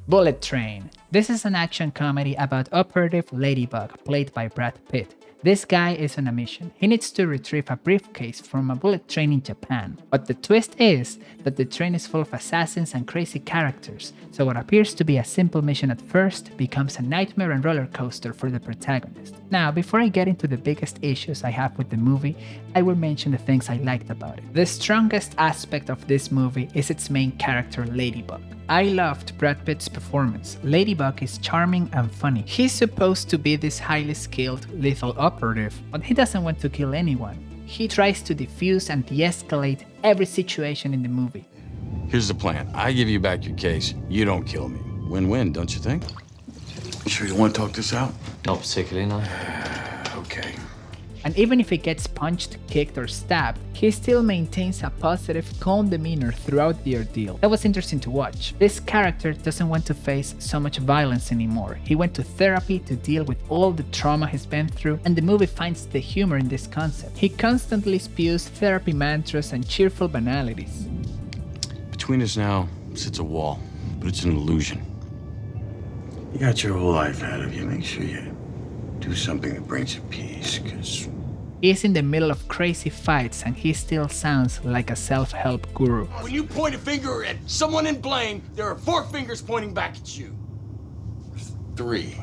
Bullet Train. This is an action comedy about Operative Ladybug, played by Brad Pitt. This guy is on a mission. He needs to retrieve a briefcase from a bullet train in Japan. But the twist is that the train is full of assassins and crazy characters, so what appears to be a simple mission at first becomes a nightmare and roller coaster for the protagonist. Now, before I get into the biggest issues I have with the movie, I will mention the things I liked about it. The strongest aspect of this movie is its main character, Ladybug. I loved Brad Pitt's performance. Ladybug is charming and funny. He's supposed to be this highly skilled, lethal operative, but he doesn't want to kill anyone. He tries to defuse and de-escalate every situation in the movie. Here's the plan. I give you back your case. You don't kill me. Win-win, don't you think? Sure you want to talk this out? Not particularly, no. Okay. And even if he gets punched, kicked, or stabbed, he still maintains a positive, calm demeanor throughout the ordeal. That was interesting to watch. This character doesn't want to face so much violence anymore. He went to therapy to deal with all the trauma he's been through, and the movie finds the humor in this concept. He constantly spews therapy mantras and cheerful banalities. Between us now sits a wall, but it's an illusion. You got your whole life ahead of you. Make sure you do something that brings you peace, because He's in the middle of crazy fights and he still sounds like a self-help guru. when you point a finger at someone in blame, there are 4 fingers pointing back at you. 3.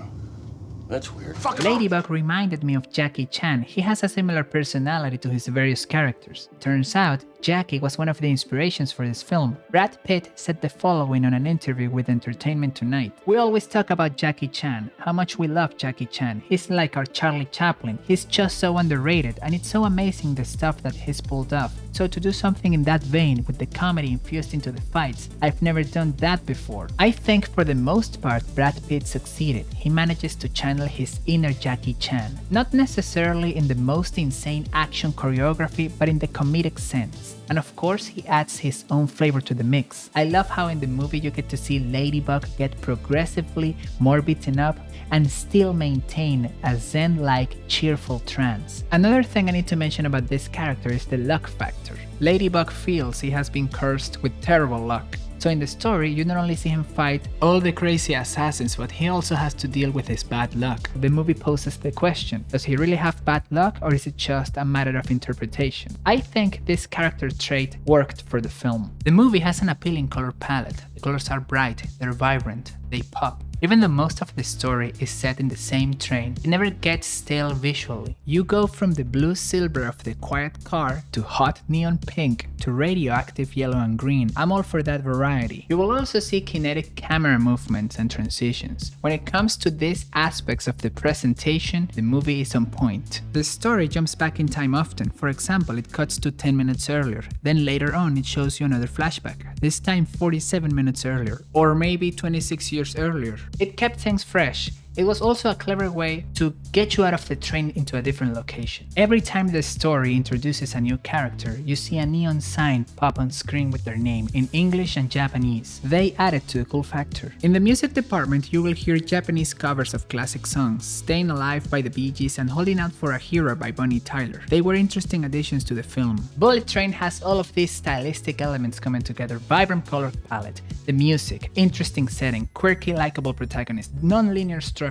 That's weird. Fuck him up. Ladybug reminded me of Jackie Chan. He has a similar personality to his various characters. Turns out, Jackie was one of the inspirations for this film. Brad Pitt said the following on an interview with Entertainment Tonight. "We always talk about Jackie Chan, how much we love Jackie Chan. He's like our Charlie Chaplin. He's just so underrated, and it's so amazing the stuff that he's pulled off. So to do something in that vein with the comedy infused into the fights, I've never done that before." I think for the most part, Brad Pitt succeeded. He manages to channel his inner Jackie Chan. Not necessarily in the most insane action choreography, but in the comedic sense. And of course, he adds his own flavor to the mix. I love how in the movie you get to see Ladybug get progressively more beaten up and still maintain a zen-like cheerful trance. Another thing I need to mention about this character is the luck factor. Ladybug feels he has been cursed with terrible luck. So in the story, you not only see him fight all the crazy assassins, but he also has to deal with his bad luck. The movie poses the question, does he really have bad luck, or is it just a matter of interpretation? I think this character trait worked for the film. The movie has an appealing color palette. The colors are bright, they're vibrant, they pop. Even though most of the story is set in the same train, it never gets stale visually. You go from the blue silver of the quiet car to hot neon pink to radioactive yellow and green. I'm all for that variety. You will also see kinetic camera movements and transitions. When it comes to these aspects of the presentation, the movie is on point. The story jumps back in time often. For example, it cuts to 10 minutes earlier. Then later on, it shows you another flashback, this time 47 minutes earlier, or maybe 26 years earlier. It kept things fresh. It was also a clever way to get you out of the train into a different location. Every time the story introduces a new character, you see a neon sign pop on screen with their name in English and Japanese. They added to the cool factor. In the music department, you will hear Japanese covers of classic songs, Staying Alive by the Bee Gees and Holding Out for a Hero by Bonnie Tyler. They were interesting additions to the film. Bullet Train has all of these stylistic elements coming together: vibrant color palette, the music, interesting setting, quirky, likable protagonist, non-linear structure.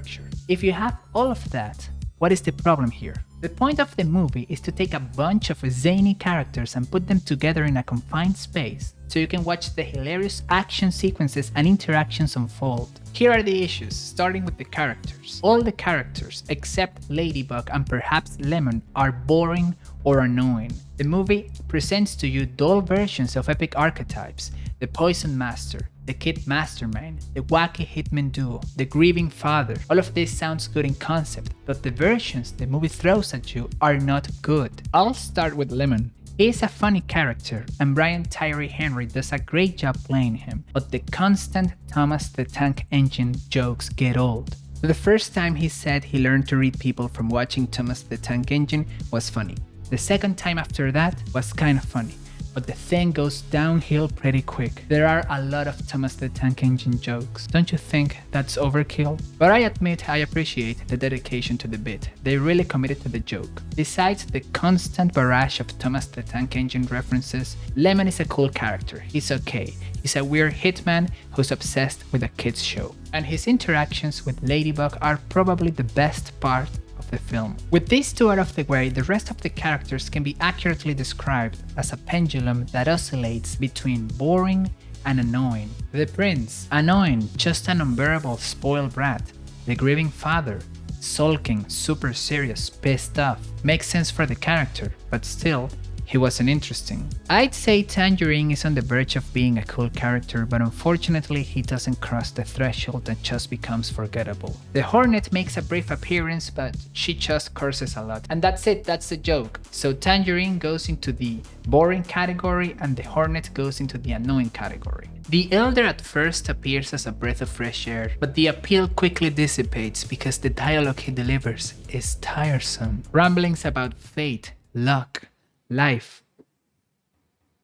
If you have all of that, what is the problem here? The point of the movie is to take a bunch of zany characters and put them together in a confined space so you can watch the hilarious action sequences and interactions unfold. Here are the issues, starting with the characters. All the characters, except Ladybug and perhaps Lemon, are boring or annoying. The movie presents to you dull versions of epic archetypes: the Poison Master, the Kid Mastermind, the wacky hitman duo, the grieving father. All of this sounds good in concept, but the versions the movie throws at you are not good. I'll start with Lemon. He is a funny character, and Brian Tyree Henry does a great job playing him, but the constant Thomas the Tank Engine jokes get old. The first time he said he learned to read people from watching Thomas the Tank Engine was funny. The second time after that was kind of funny. but the thing goes downhill pretty quick. There are a lot of Thomas the Tank Engine jokes. Don't you think that's overkill? But I admit I appreciate the dedication to the bit. They really committed to the joke. Besides the constant barrage of Thomas the Tank Engine references, Lemon is a cool character. He's okay. He's a weird hitman who's obsessed with a kids show. And his interactions with Ladybug are probably the best part of the film. With these two out of the way, the rest of the characters can be accurately described as a pendulum that oscillates between boring and annoying. The prince, annoying, just an unbearable spoiled brat. The grieving father, sulking, super serious, pissed off. Makes sense for the character, but still, he wasn't interesting. I'd say Tangerine is on the verge of being a cool character, but unfortunately he doesn't cross the threshold and just becomes forgettable. The Hornet makes a brief appearance, but she just curses a lot. And that's it, that's the joke. So Tangerine goes into the boring category and the Hornet goes into the annoying category. The Elder at first appears as a breath of fresh air, but the appeal quickly dissipates because the dialogue he delivers is tiresome. Ramblings about fate, luck, life.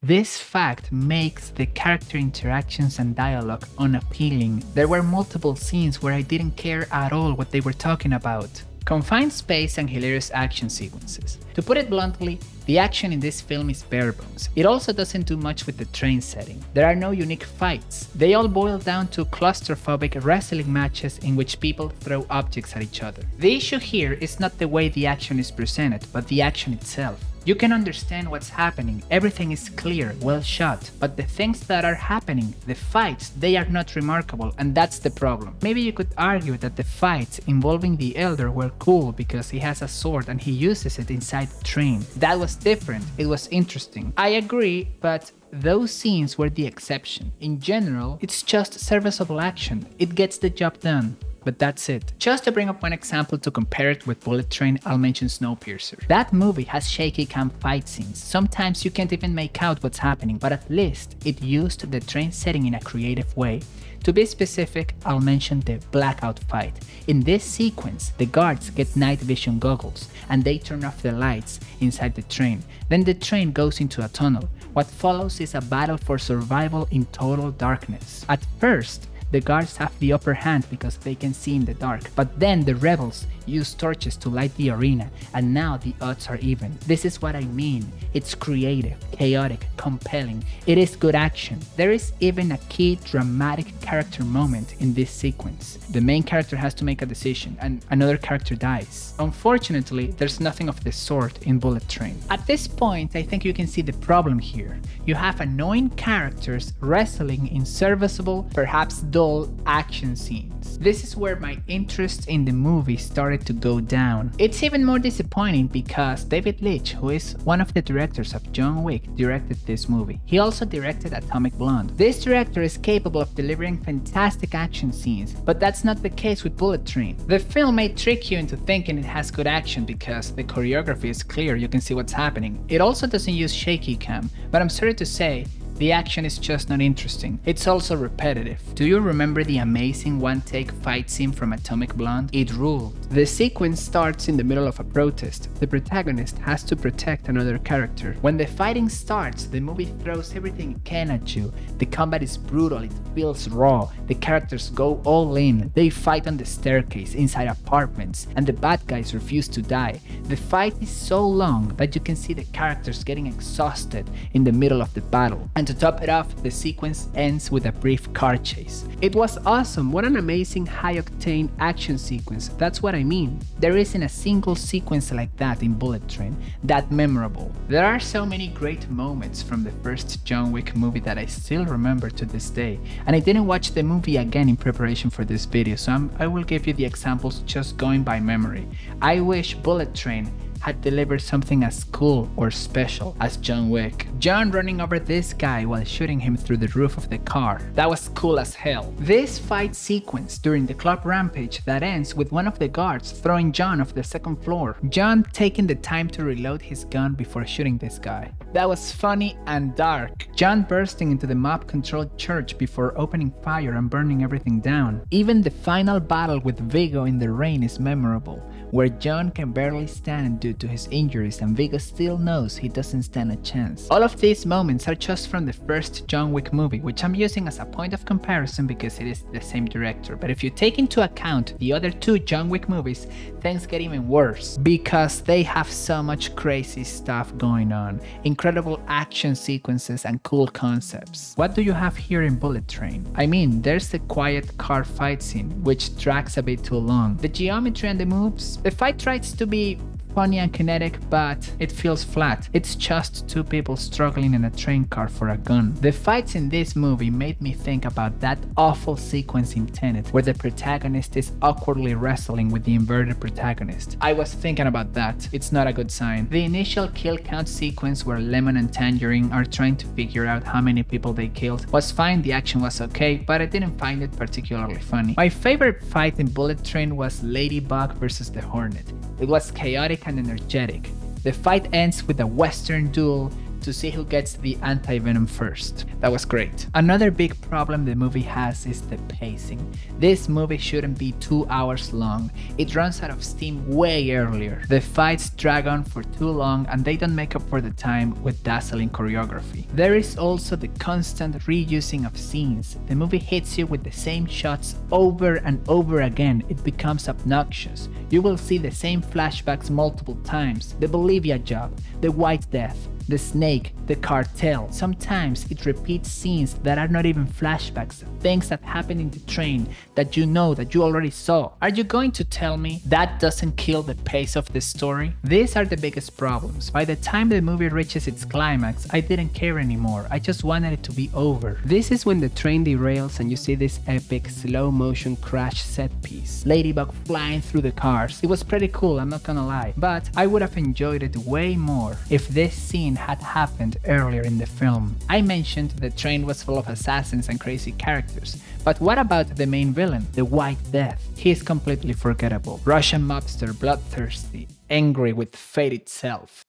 This fact makes the character interactions and dialogue unappealing. There were multiple scenes where I didn't care at all what they were talking about. Confined space and hilarious action sequences. To put it bluntly, the action in this film is bare bones. It also doesn't do much with the train setting. There are no unique fights. They all boil down to claustrophobic wrestling matches in which people throw objects at each other. The issue here is not the way the action is presented, but the action itself. You can understand what's happening, everything is clear, well shot, but the things that are happening, the fights, they are not remarkable, and that's the problem. Maybe you could argue that the fights involving the Elder were cool because he has a sword and he uses it inside the train. That was different, it was interesting. I agree, but those scenes were the exception. In general, it's just serviceable action, it gets the job done. But that's it. Just to bring up one example to compare it with Bullet Train, I'll mention Snowpiercer. That movie has shaky cam fight scenes. Sometimes you can't even make out what's happening, but at least it used the train setting in a creative way. To be specific, I'll mention the blackout fight. In this sequence, the guards get night vision goggles and they turn off the lights inside the train. Then the train goes into a tunnel. What follows is a battle for survival in total darkness. At first, the guards have the upper hand because they can see in the dark, but then the rebels use torches to light the arena, and now the odds are even. This is what I mean. It's creative, chaotic, compelling. It is good action. There is even a key dramatic character moment in this sequence. The main character has to make a decision and another character dies. Unfortunately, there's nothing of the sort in Bullet Train. At this point, I think you can see the problem here. You have annoying characters wrestling in serviceable, perhaps dull action scenes. This is where my interest in the movie started to go down. It's even more disappointing because David Leitch, who is one of the directors of John Wick, directed this movie. He also directed Atomic Blonde. This director is capable of delivering fantastic action scenes, but that's not the case with Bullet Train. The film may trick you into thinking it has good action because the choreography is clear, you can see what's happening. It also doesn't use shaky cam, but I'm sorry to say, the action is just not interesting. It's also repetitive. Do you remember the amazing one-take fight scene from Atomic Blonde? It ruled. The sequence starts in the middle of a protest. The protagonist has to protect another character. When the fighting starts, the movie throws everything it can at you. The combat is brutal, it feels raw. The characters go all in. They fight on the staircase, inside apartments, and the bad guys refuse to die. The fight is so long that you can see the characters getting exhausted in the middle of the battle. And to top it off, the sequence ends with a brief car chase. It was awesome, what an amazing high-octane action sequence, that's what I mean. There isn't a single sequence like that in Bullet Train, that memorable. There are so many great moments from the first John Wick movie that I still remember to this day, and I didn't watch the movie again in preparation for this video, so I will give you the examples just going by memory. I wish Bullet Train had delivered something as cool or special as John Wick. John running over this guy while shooting him through the roof of the car. That was cool as hell. This fight sequence during the club rampage that ends with one of the guards throwing John off the second floor. John taking the time to reload his gun before shooting this guy. That was funny and dark. John bursting into the mob-controlled church before opening fire and burning everything down. Even the final battle with Vigo in the rain is memorable, where John can barely stand due to his injuries and Vigo still knows he doesn't stand a chance. All of these moments are just from the first John Wick movie, which I'm using as a point of comparison because it is the same director. But if you take into account the other two John Wick movies, things get even worse because they have so much crazy stuff going on. Incredible action sequences and cool concepts. What do you have here in Bullet Train? I mean, there's the quiet car fight scene, which drags a bit too long. The geometry and the moves, the fight tries to be funny and kinetic, but it feels flat. It's just two people struggling in a train car for a gun. The fights in this movie made me think about that awful sequence in Tenet where the protagonist is awkwardly wrestling with the inverted protagonist. I was thinking about that. It's not a good sign. The initial kill count sequence where Lemon and Tangerine are trying to figure out how many people they killed was fine, the action was okay, but I didn't find it particularly funny. My favorite fight in Bullet Train was Ladybug versus the Hornet. It was chaotic and energetic. The fight ends with a western duel to see who gets the anti-venom first. That was great. Another big problem the movie has is the pacing. This movie shouldn't be 2 hours long. It runs out of steam way earlier. The fights drag on for too long and they don't make up for the time with dazzling choreography. There is also the constant reusing of scenes. The movie hits you with the same shots over and over again. It becomes obnoxious. You will see the same flashbacks multiple times. The Bolivia job, the White Death, the snake, the cartel. Sometimes it repeats scenes that are not even flashbacks, things that happen in the train that you know that you already saw. Are you going to tell me that doesn't kill the pace of the story? These are the biggest problems. By the time the movie reaches its climax, I didn't care anymore. I just wanted it to be over. This is when the train derails and you see this epic slow motion crash set piece. Ladybug flying through the cars. It was pretty cool, I'm not gonna lie, but I would have enjoyed it way more if this scene had happened earlier in the film. I mentioned the train was full of assassins and crazy characters, but what about the main villain, the White Death? He is completely forgettable. Russian mobster, bloodthirsty, angry with fate itself.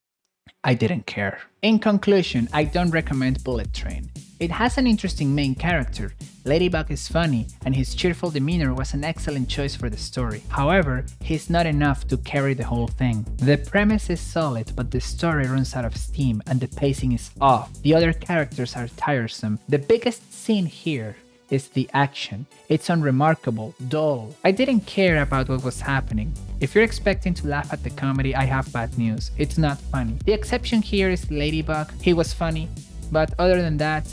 I didn't care. In conclusion, I don't recommend Bullet Train. It has an interesting main character. Ladybug is funny, and his cheerful demeanor was an excellent choice for the story. However, he's not enough to carry the whole thing. The premise is solid, but the story runs out of steam and the pacing is off. The other characters are tiresome. The biggest scene here is the action. It's unremarkable, dull. I didn't care about what was happening. If you're expecting to laugh at the comedy, I have bad news. It's not funny. The exception here is Ladybug. He was funny, but other than that,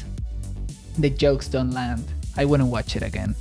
the jokes don't land. I wouldn't watch it again.